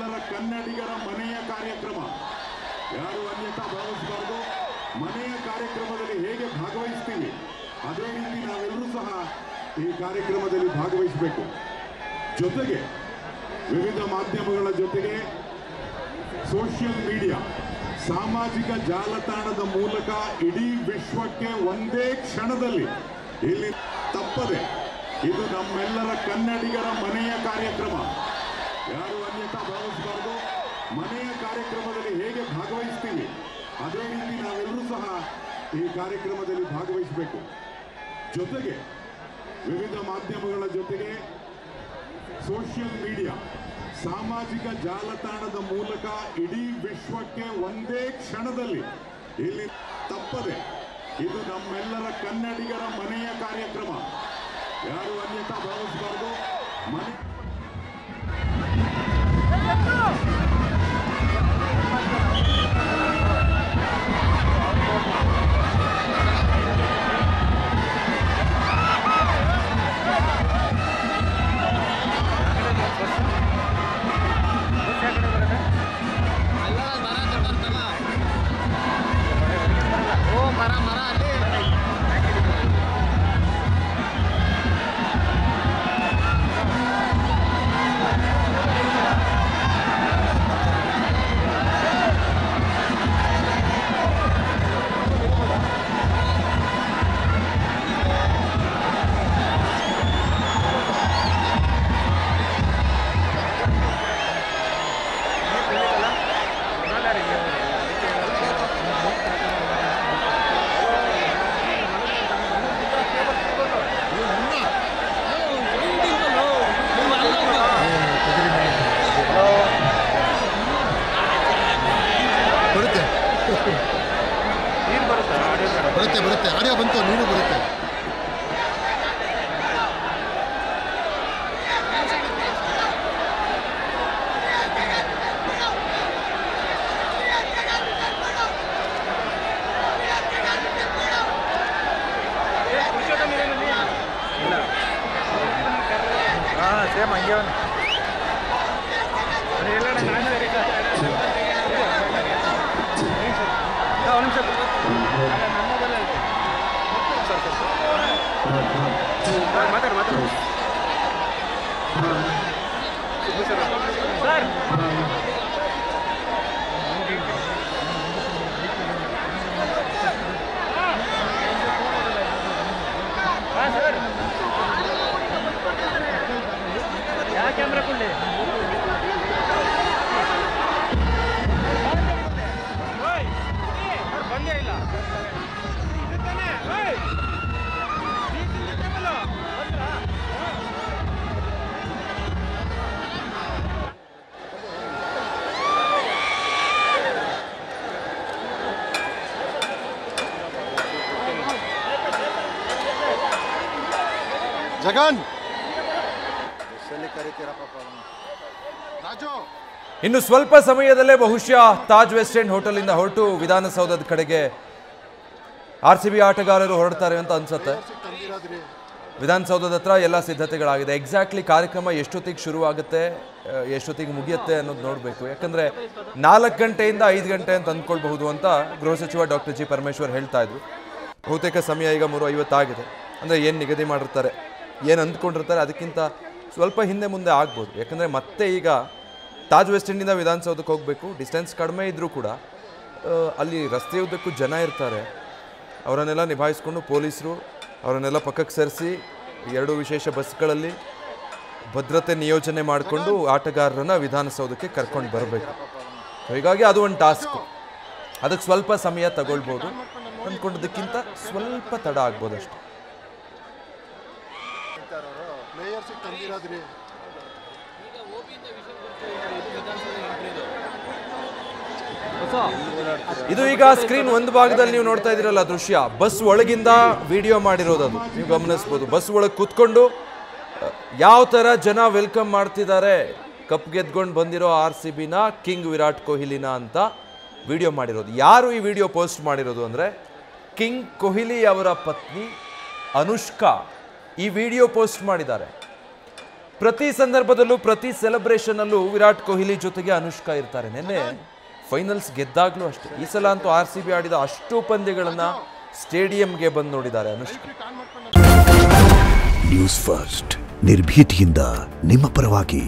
ಕನ್ನಡಿಗರ ಮನೆಯ ಕಾರ್ಯಕ್ರಮ ಯಾರು ಅನ್ಯತಾ ಭಾವಿಸಬಾರದು. ಮನೆಯ ಕಾರ್ಯಕ್ರಮದಲ್ಲಿ ಹೇಗೆ ಭಾಗವಹಿಸ್ತೀವಿ ಅದೇ ರೀತಿ ನಾವೆಲ್ಲರೂ ಸಹ ಈ ಕಾರ್ಯಕ್ರಮದಲ್ಲಿ ಭಾಗವಹಿಸಬೇಕು. ಜೊತೆಗೆ ವಿವಿಧ ಮಾಧ್ಯಮಗಳ ಜೊತೆಗೆ ಸೋಷಿಯಲ್ ಮೀಡಿಯಾ ಸಾಮಾಜಿಕ ಜಾಲತಾಣದ ಮೂಲಕ ಇಡೀ ವಿಶ್ವಕ್ಕೆ ಒಂದೇ ಕ್ಷಣದಲ್ಲಿ ಇಲ್ಲಿ ತಪ್ಪದೆ ಇದು ನಮ್ಮೆಲ್ಲರ ಕನ್ನಡಿಗರ ಮನೆಯ ಕಾರ್ಯಕ್ರಮ ಯಾರು ಅನ್ಯತಾ ಭಾವಿಸಬಾರದು. ಮನೆಯ ಕಾರ್ಯಕ್ರಮದಲ್ಲಿ ಹೇಗೆ ಭಾಗವಹಿಸ್ತೀವಿ ಅದೇ ರೀತಿ ನಾವೆಲ್ಲರೂ ಸಹ ಈ ಕಾರ್ಯಕ್ರಮದಲ್ಲಿ ಭಾಗವಹಿಸಬೇಕು. ಜೊತೆಗೆ ವಿವಿಧ ಮಾಧ್ಯಮಗಳ ಜೊತೆಗೆ ಸೋಷಿಯಲ್ ಮೀಡಿಯಾ ಸಾಮಾಜಿಕ ಜಾಲತಾಣದ ಮೂಲಕ ಇಡೀ ವಿಶ್ವಕ್ಕೆ ಒಂದೇ ಕ್ಷಣದಲ್ಲಿ ಇಲ್ಲಿ ತಪ್ಪದೆ ಇದು ನಮ್ಮೆಲ್ಲರ ಕನ್ನಡಿಗರ ಮನೆಯ ಕಾರ್ಯಕ್ರಮ ಯಾರು ಅನ್ಯತಾ ಭಾವಿಸಬಾರದು. ಮನೆ ಬರುತ್ತೆ ಆಡಿಯೋ ಬಂತು ನೀನು ಬರುತ್ತೆ. ಸೇಮ್ ಹಂಗೆ ಮಾತಾಡು ಸರ್. ಹಾಂ ಸರ್, ಯಾವ ಕ್ಯಾಮ್ರಾ ಕೊಡಲಿ? ಬಂದೇ ಇಲ್ಲ. ಜಗನ್ ಇನ್ನು ಸ್ವಲ್ಪ ಸಮಯದಲ್ಲೇ ಬಹುಶಃ ತಾಜ್ ವೆಸ್ಟ್ ಎಂಡ್ ಹೋಟೆಲ್ ಇಂದ ಹೊರಟು ವಿಧಾನಸೌಧದ ಕಡೆಗೆ RCB ಆಟಗಾರರು ಹೊರಡ್ತಾರೆ ಅಂತ ಅನ್ಸುತ್ತೆ. ವಿಧಾನಸೌಧದ ಹತ್ರ ಎಲ್ಲ ಸಿದ್ಧತೆಗಳಾಗಿದೆ. ಎಕ್ಸಾಕ್ಟ್ಲಿ ಕಾರ್ಯಕ್ರಮ ಎಷ್ಟೊತ್ತಿಗೆ ಶುರುವಾಗುತ್ತೆ, ಎಷ್ಟೊತ್ತಿಗೆ ಮುಗಿಯುತ್ತೆ ಅನ್ನೋದು ನೋಡಬೇಕು. ಯಾಕಂದರೆ 4 ಗಂಟೆಯಿಂದ 5 ಗಂಟೆ ಅಂತ ಅಂದ್ಕೊಳ್ಬಹುದು ಅಂತ ಗೃಹ ಸಚಿವ ಡಾಕ್ಟರ್ ಜಿ ಪರಮೇಶ್ವರ್ ಹೇಳ್ತಾ ಇದ್ರು. ಬಹುತೇಕ ಸಮಯ ಈಗ 3:50 ಆಗಿದೆ. ಅಂದರೆ ಏನು ನಿಗದಿ ಮಾಡಿರ್ತಾರೆ, ಏನು ಅಂದ್ಕೊಂಡಿರ್ತಾರೆ ಅದಕ್ಕಿಂತ ಸ್ವಲ್ಪ ಹಿಂದೆ ಮುಂದೆ ಆಗ್ಬೋದು. ಯಾಕಂದರೆ ಮತ್ತೆ ಈಗ ತಾಜ್ ವೆಸ್ಟ್ ಎಂಡಿಂದ ವಿಧಾನಸೌಧಕ್ಕೆ ಹೋಗಬೇಕು. ಡಿಸ್ಟೆನ್ಸ್ ಕಡಿಮೆ ಇದ್ದರೂ ಕೂಡ ಅಲ್ಲಿ ರಸ್ತೆಯುದ್ದಕ್ಕೂ ಜನ ಇರ್ತಾರೆ. ಅವರನ್ನೆಲ್ಲ ನಿಭಾಯಿಸ್ಕೊಂಡು ಪೊಲೀಸರು ಅವರನ್ನೆಲ್ಲ ಪಕ್ಕಕ್ಕೆ ಸರಿಸಿ 2 ವಿಶೇಷ ಬಸ್ಗಳಲ್ಲಿ ಭದ್ರತೆ ನಿಯೋಜನೆ ಮಾಡಿಕೊಂಡು ಆಟಗಾರರನ್ನು ವಿಧಾನಸೌಧಕ್ಕೆ ಕರ್ಕೊಂಡು ಬರಬೇಕು. ಹೀಗಾಗಿ ಅದು ಒಂದು ಟಾಸ್ಕು. ಅದಕ್ಕೆ ಸ್ವಲ್ಪ ಸಮಯ ತಗೊಳ್ಬೋದು. ಅಂದ್ಕೊಂಡದಕ್ಕಿಂತ ಸ್ವಲ್ಪ ತಡ ಆಗ್ಬೋದು ಅಷ್ಟೆ. ಇದು ಈಗ ಸ್ಕ್ರೀನ್ ಒಂದು ಭಾಗದಲ್ಲಿ ನೀವು ನೋಡ್ತಾ ಇದ್ದೀರಲ್ಲ ದೃಶ್ಯ, ಬಸ್ ಒಳಗಿಂದ ವಿಡಿಯೋ ಮಾಡಿರೋದು. ಅದು ನೀವು ಗಮನಿಸ್ಬೋದು. ಬಸ್ ಒಳಗೆ ಕೂತ್ಕೊಂಡು ಯಾವ ಥರ ಜನ ವೆಲ್ಕಮ್ ಮಾಡ್ತಿದ್ದಾರೆ ಕಪ್ ಗೆದ್ಕೊಂಡು ಬಂದಿರೋ RCBನ ಕಿಂಗ್ ವಿರಾಟ್ ಕೊಹ್ಲಿನ ಅಂತ ವಿಡಿಯೋ ಮಾಡಿರೋದು. ಯಾರು ಈ ವಿಡಿಯೋ ಪೋಸ್ಟ್ ಮಾಡಿರೋದು ಅಂದರೆ ಕಿಂಗ್ ಕೊಹ್ಲಿ ಅವರ ಪತ್ನಿ ಅನುಷ್ಕಾ ಈ ವಿಡಿಯೋ ಪೋಸ್ಟ್ ಮಾಡಿದ್ದಾರೆ. ಪ್ರತಿ ಸಂದರ್ಭದಲ್ಲೂ ಪ್ರತಿ ಸೆಲೆಬ್ರೇಷನ್ ಅಲ್ಲೂ ವಿರಾಟ್ ಕೊಹ್ಲಿ ಜೊತೆಗೆ ಅನುಷ್ಕಾ ಇರ್ತಾರೆ. ನಿನ್ನೆ ಫೈನಲ್ಸ್ ಗೆದ್ದಾಗ್ಲೂ ಅಷ್ಟೇ. ಈ ಸಲ ಅಂತೂ RCB ಆಡಿದ ಅಷ್ಟು ಪಂದ್ಯಗಳನ್ನ ಸ್ಟೇಡಿಯಂಗೆ ಬಂದು ನೋಡಿದ್ದಾರೆ ಅನುಷ್ಕಾ. ನ್ಯೂಸ್ ಫಸ್ಟ್ ನಿರ್ಭೀತಿಯಿಂದ ನಿಮ್ಮ ಪರವಾಗಿ.